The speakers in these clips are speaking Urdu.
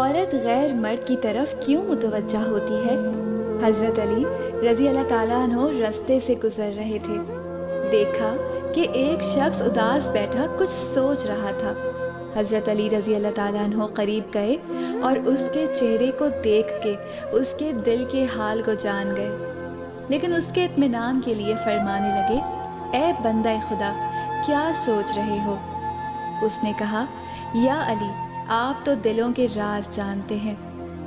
عورت غیر مرد کی طرف کیوں متوجہ ہوتی ہے؟ حضرت علی رضی اللہ تعالیٰ عنہ رستے سے گزر رہے تھے۔ دیکھا کہ ایک شخص اداس بیٹھا کچھ سوچ رہا تھا۔ حضرت علی رضی اللہ تعالیٰ عنہ قریب گئے اور اس کے چہرے کو دیکھ کے اس کے دل کے حال کو جان گئے، لیکن اس کے اطمینان کے لیے فرمانے لگے، اے بندہ خدا، کیا سوچ رہے ہو؟ اس نے کہا، یا علی، آپ تو دلوں کے راز جانتے ہیں۔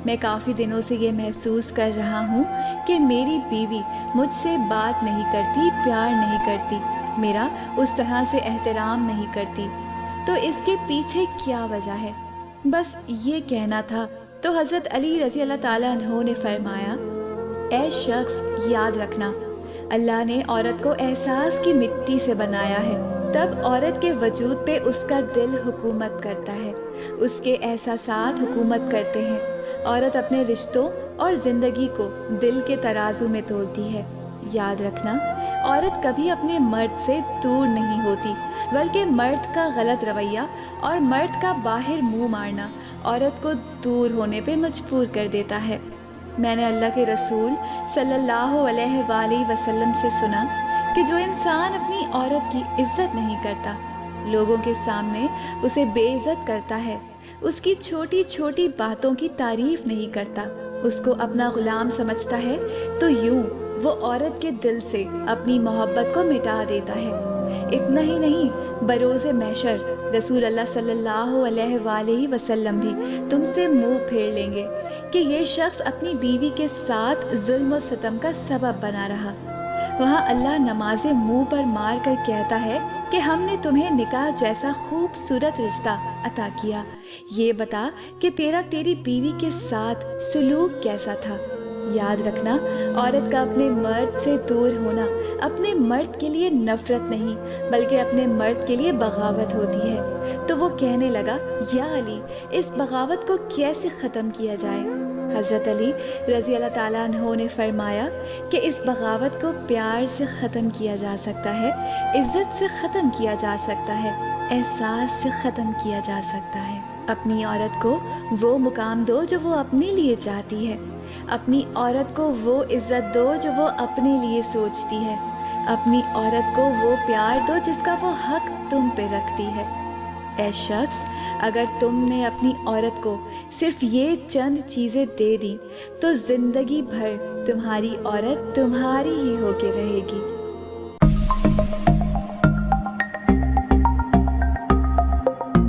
میں کافی دنوں سے یہ محسوس کر رہا ہوں کہ میری بیوی مجھ سے بات نہیں کرتی، پیار نہیں کرتی، میرا اس طرح سے احترام نہیں کرتی، تو اس کے پیچھے کیا وجہ ہے؟ بس یہ کہنا تھا۔ تو حضرت علی رضی اللہ تعالیٰ عنہ نے فرمایا، اے شخص، یاد رکھنا، اللہ نے عورت کو احساس کی مٹی سے بنایا ہے، تب عورت کے وجود پہ اس کا دل حکومت کرتا ہے، اس کے احساسات حکومت کرتے ہیں۔ عورت اپنے رشتوں اور زندگی کو دل کے ترازو میں تولتی ہے۔ یاد رکھنا، عورت کبھی اپنے مرد سے دور نہیں ہوتی، بلکہ مرد کا غلط رویہ اور مرد کا باہر منہ مارنا عورت کو دور ہونے پہ مجبور کر دیتا ہے۔ میں نے اللہ کے رسول صلی اللہ علیہ وآلہ وسلم سے سنا کہ جو انسان اپنی عورت کی عزت نہیں کرتا، لوگوں کے سامنے اسے بے عزت کرتا ہے، اس کی چھوٹی چھوٹی باتوں کی تعریف نہیں کرتا، اس کو اپنا غلام سمجھتا ہے، تو یوں وہ عورت کے دل سے اپنی محبت کو مٹا دیتا ہے۔ اتنا ہی نہیں، بروز محشر رسول اللہ صلی اللہ علیہ وآلہ وسلم بھی تم سے منہ پھیر لیں گے کہ یہ شخص اپنی بیوی کے ساتھ ظلم و ستم کا سبب بنا رہا۔ وہاں اللہ نمازیں منہ پر مار کر کہتا ہے کہ ہم نے تمہیں نکاح جیسا خوبصورت رشتہ عطا کیا، یہ بتا کہ تیری بیوی کے ساتھ سلوک کیسا تھا۔ یاد رکھنا، عورت کا اپنے مرد سے دور ہونا اپنے مرد کے لیے نفرت نہیں، بلکہ اپنے مرد کے لیے بغاوت ہوتی ہے۔ تو وہ کہنے لگا، یا علی، اس بغاوت کو کیسے ختم کیا جائے؟ حضرت علی رضی اللہ تعالیٰ عنہ نے فرمایا کہ اس بغاوت کو پیار سے ختم کیا جا سکتا ہے، عزت سے ختم کیا جا سکتا ہے، احساس سے ختم کیا جا سکتا ہے۔ اپنی عورت کو وہ مقام دو جو وہ اپنے لیے چاہتی ہے، اپنی عورت کو وہ عزت دو جو وہ اپنے لیے سوچتی ہے، اپنی عورت کو وہ پیار دو جس کا وہ حق تم پہ رکھتی ہے۔ اے شخص، اگر تم نے اپنی عورت کو صرف یہ چند چیزیں دے دی تو زندگی بھر تمہاری عورت تمہاری ہی ہو کے رہے گی۔